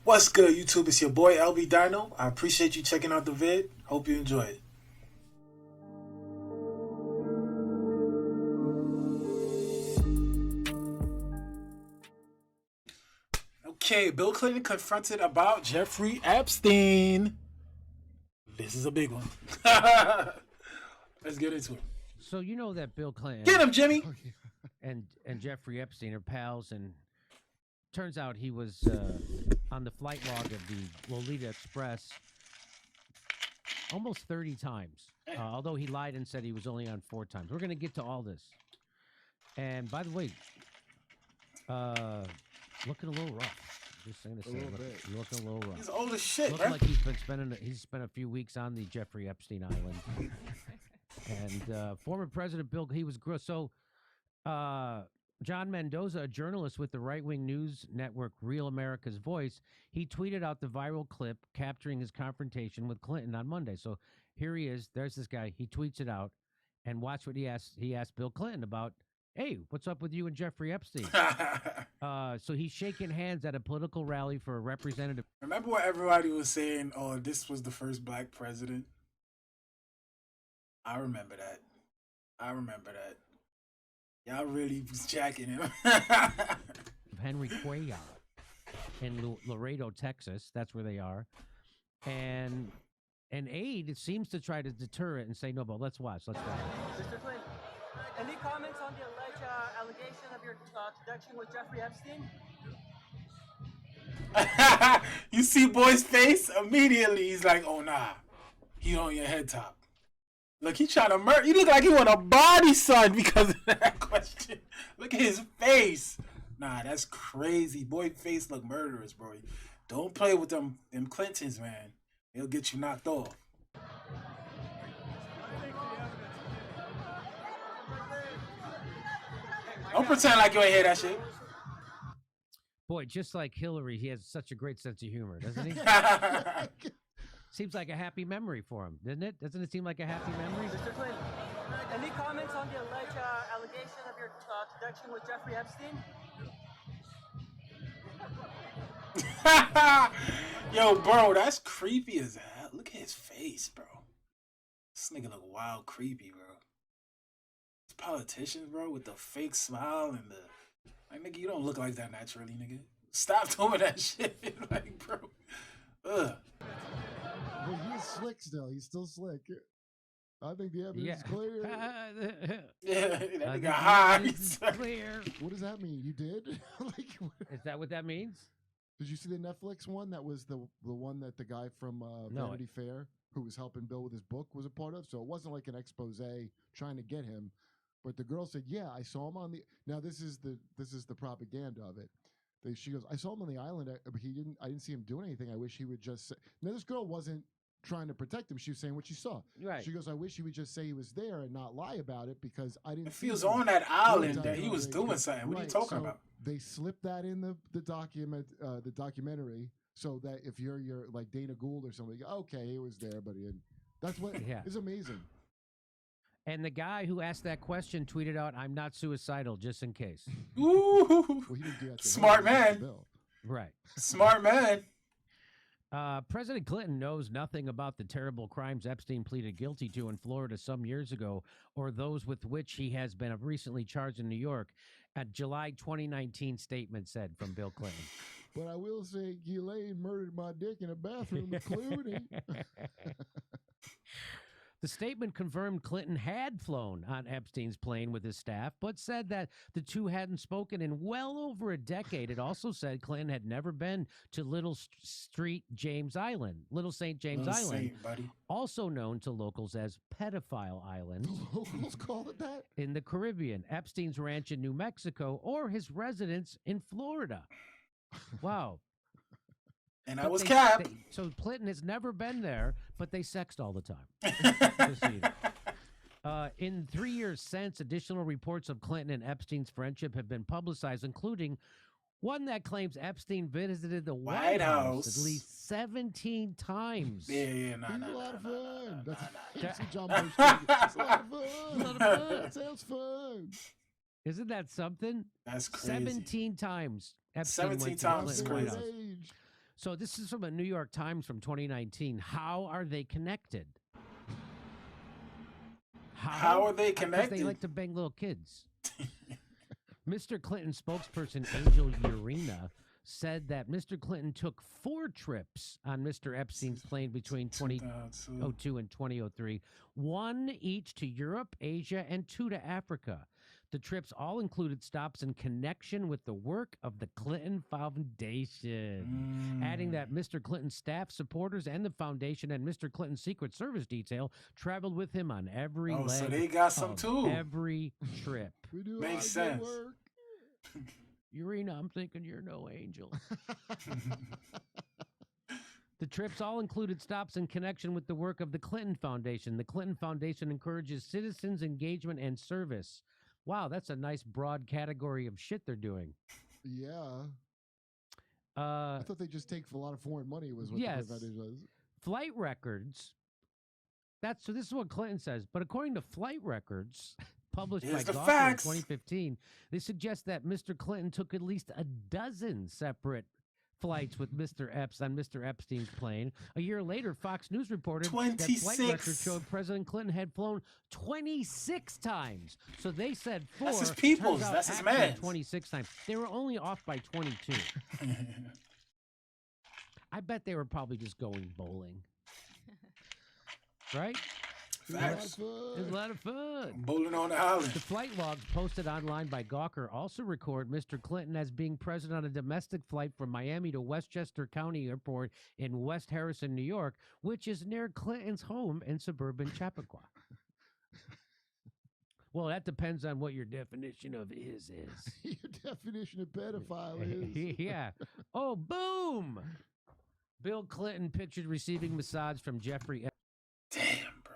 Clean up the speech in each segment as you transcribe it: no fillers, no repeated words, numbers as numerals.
What's good, YouTube? It's your boy LB Dino. I appreciate you checking out the vid. Hope you enjoy it. Okay, Bill Clinton confronted about Jeffrey Epstein. This is a big one. Let's get into it. So you know that Bill Clinton Get him, Jimmy. and Jeffrey Epstein are pals, and turns out he was on the flight log of the Lolita Express almost 30 times. Although he lied and said he was only on 4 times. We're going to get to all this. And by the way, looking a little rough. Just saying to say, looking a little rough. He's old as shit, Looking man. like he's spent a few weeks on the Jeffrey Epstein Island. And former President Bill, he was gross. So John Mendoza, a journalist with the right-wing news network Real America's Voice, he tweeted out the viral clip capturing his confrontation with Clinton on Monday. So here he is. There's this guy. He tweets it out, and watch what he asked. He asked Bill Clinton about, hey, what's up with you and Jeffrey Epstein? So he's shaking hands at a political rally for a representative. Remember what everybody was saying? Oh, this was the first black president. I remember that. Y'all really was jacking him. Henry Cuellar in Laredo, Texas. That's where they are. And an aide seems to try to deter it and say, no, but let's watch. Mr. Clinton, any comments on the alleged allegation of your connection with Jeffrey Epstein? You see boy's face? Immediately he's like, oh nah. He on your head top. Look, he trying to murder. You look like he want a body, son, because of that question. Look at his face. Nah, that's crazy. Boy face look murderous, bro. Don't play with them Clintons, man. They'll get you knocked off. Don't pretend like you ain't hear that shit. Boy, just like Hillary, he has such a great sense of humor, doesn't he? Seems like a happy memory for him, doesn't it? Doesn't it seem like a happy memory? Mr. Clinton, any comments on the alleged allegation of your connection with Jeffrey Epstein? Yo, bro, that's creepy as hell. Look at his face, bro. This nigga look wild creepy, bro. These politicians, bro, with the fake smile and the... Like, nigga, you don't look like that naturally, nigga. Stop doing that shit. Like, bro. Ugh. Well, he's slick still. He's still slick. I think the evidence is clear. Yeah, that nigga high. Clear. What does that mean? You did? Is that what that means? Did you see the Netflix one? That was the one that the guy from Vanity Fair, who was helping Bill with his book, was a part of. So it wasn't like an expose trying to get him, but the girl said, "Yeah, I saw him on the." Now this is the propaganda of it. She goes, "I saw him on the island, but I didn't see him doing anything. I wish he would just say." Now this girl wasn't trying to protect him. She was saying what she saw. Right. She goes, "I wish he would just say he was there and not lie about it because I didn't." If he was on that island, that he was doing something. What are you talking about? They slipped that in the documentary, so that if you're like Dana Gould or somebody, okay, he was there, but he didn't. That's what is amazing. And the guy who asked that question tweeted out, "I'm not suicidal, just in case." Ooh, well, he didn't do that to smart him, man. Right. Smart man. President Clinton knows nothing about the terrible crimes Epstein pleaded guilty to in Florida some years ago, or those with which he has been recently charged in New York. A July 2019 statement said from Bill Clinton. But I will say, Ghislaine murdered my dick in a bathroom with Clooney. The statement confirmed Clinton had flown on Epstein's plane with his staff, but said that the two hadn't spoken in well over a decade. It also said Clinton had never been to Little St. James Island, also known to locals as Pedophile Island. The locals call it that? In the Caribbean, Epstein's ranch in New Mexico, or his residence in Florida. Wow. And I was capped. So Clinton has never been there, but they sexed all the time. In 3 years since, additional reports of Clinton and Epstein's friendship have been publicized, including one that claims Epstein visited the White House at least 17 times. Yeah, a lot of fun. That's John Bush. It's a lot of fun. That sounds fun. Isn't that something? That's crazy. 17 times. Epstein 17 went to times is the White House. crazy. So this is from a New York Times from 2019. How are they connected? How are they Because connected? they like to bang little kids. Mr. Clinton spokesperson Angel Urena said that Mr. Clinton took 4 trips on Mr. Epstein's plane between 2002 and 2003, 1 each to Europe, Asia, and 2 to Africa. The trips all included stops in connection with the work of the Clinton Foundation, adding that Mr. Clinton's staff, supporters, and the foundation and Mr. Clinton's Secret Service detail traveled with him on every leg so they got some too. every trip. Makes sense. Urena, I'm thinking you're no angel. The trips all included stops in connection with the work of the Clinton Foundation. The Clinton Foundation encourages citizens' engagement and service. Wow, that's a nice broad category of shit they're doing. Yeah. I thought they just take a lot of foreign money was what the foundation was. Flight records. So this is what Clinton says. But according to flight records published by Gawker in 2015, they suggest that Mr. Clinton took at least a dozen separate flights with Mr. Epstein's plane. A year later, Fox News reported that flight records showed President Clinton had flown 26 times. So they said 4. That's his people's. That's his man. 26 times. They were only off by 22. I bet they were probably just going bowling. Right? Facts. It was a lot of fun. Bowling on the island. The flight logs posted online by Gawker also record Mr. Clinton as being present on a domestic flight from Miami to Westchester County Airport in West Harrison, New York, which is near Clinton's home in suburban Chappaqua. Well, that depends on what your definition of is. Your definition of pedophile is. Yeah. Oh, boom! Bill Clinton pictured receiving massage from Jeffrey Epstein. Damn, bro.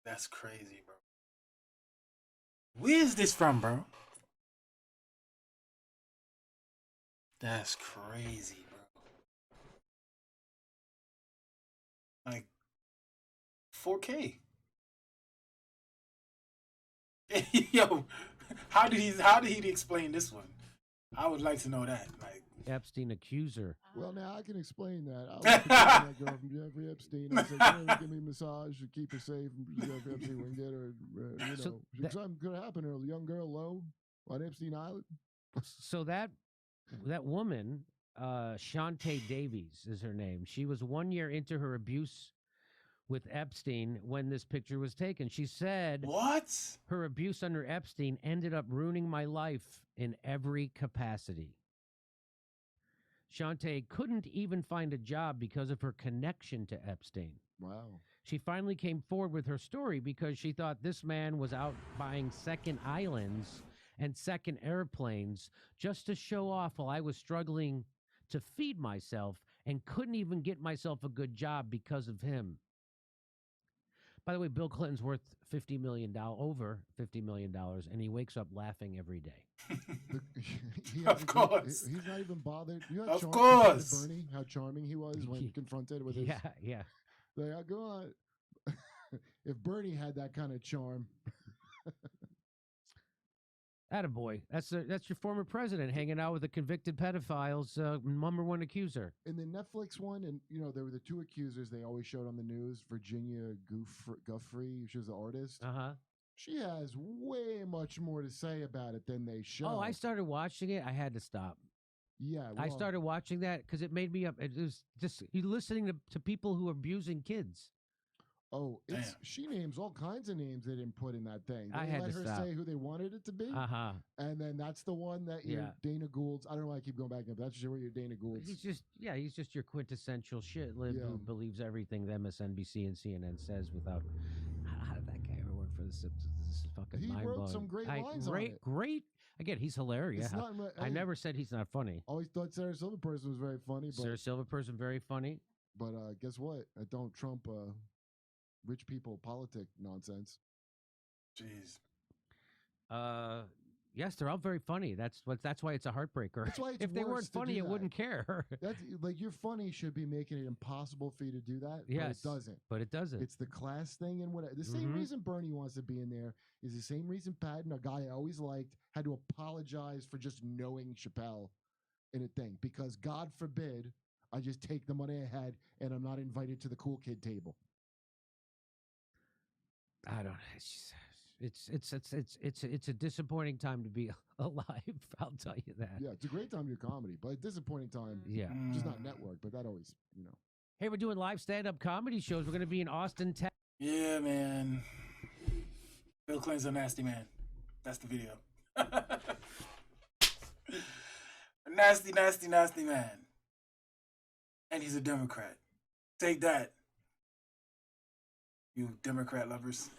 That's crazy, bro. Where is this from, bro? That's crazy, bro. Like 4K. Yo, how did he explain this one? I would like to know that. Like Epstein accuser. Well, now I can explain that. I was that girl from Jeffrey Epstein. I said, give me a massage to keep her safe from Jeffrey Epstein. We can get her, something could happen to her. A young girl low on Epstein Island. So that woman, Shantae Davies is her name. She was 1 year into her abuse with Epstein when this picture was taken. She said, "What? Her abuse under Epstein ended up ruining my life in every capacity." Shantae couldn't even find a job because of her connection to Epstein. Wow. She finally came forward with her story because she thought this man was out buying second islands and second airplanes just to show off while I was struggling to feed myself and couldn't even get myself a good job because of him. By the way, Bill Clinton's worth $50 million, over $50 million, and he wakes up laughing every day. Of course. He's not even bothered. Of course. Bernie, how charming he was when confronted with his... Yeah. Like, go on. If Bernie had that kind of charm... Attaboy. That's your former president hanging out with the convicted pedophiles, number one accuser. In the Netflix one, and there were the 2 accusers they always showed on the news. Virginia Guffrey, she was the artist. She has way much more to say about it than they show. Oh, I started watching it. I had to stop. Yeah, I started watching that because it made me up. It was just you listening to people who are abusing kids. Oh, she names all kinds of names they didn't put in that thing. They I had let to her stop. say who they wanted it to be. And then that's the one that Dana Gould's. I don't know why I keep going back up. That's just where your Dana Gould's. He's just your quintessential shit lib who believes everything the MSNBC and CNN says without. How did that guy ever work for the Simpsons? This is fucking mind blowing. He wrote some great lines on it. Great. Again, he's hilarious. I never said he's not funny. Always thought Sarah Silverperson was very funny. But, Sarah Silverperson, very funny. But guess what? I don't trump rich people politic nonsense. Jeez. Yes, they're all very funny. That's why it's a heartbreaker. That's why it's if they weren't funny, it wouldn't care. That's like you're funny should be making it impossible for you to do that. Yes, but it doesn't. But it doesn't. It's the class thing and whatever. The same reason Bernie wants to be in there is the same reason Patton, a guy I always liked, had to apologize for just knowing Chappelle. in a thing because God forbid I just take the money I had and I'm not invited to the cool kid table. I don't. It's a disappointing time to be alive. I'll tell you that. Yeah, it's a great time to do comedy, but a disappointing time. Yeah. Just not network, but that always, you know. Hey, we're doing live stand-up comedy shows. We're going to be in Austin, Texas. Yeah, man. Bill Clinton's a nasty man. That's the video. A nasty, nasty, nasty man. And he's a Democrat. Take that, you Democrat lovers.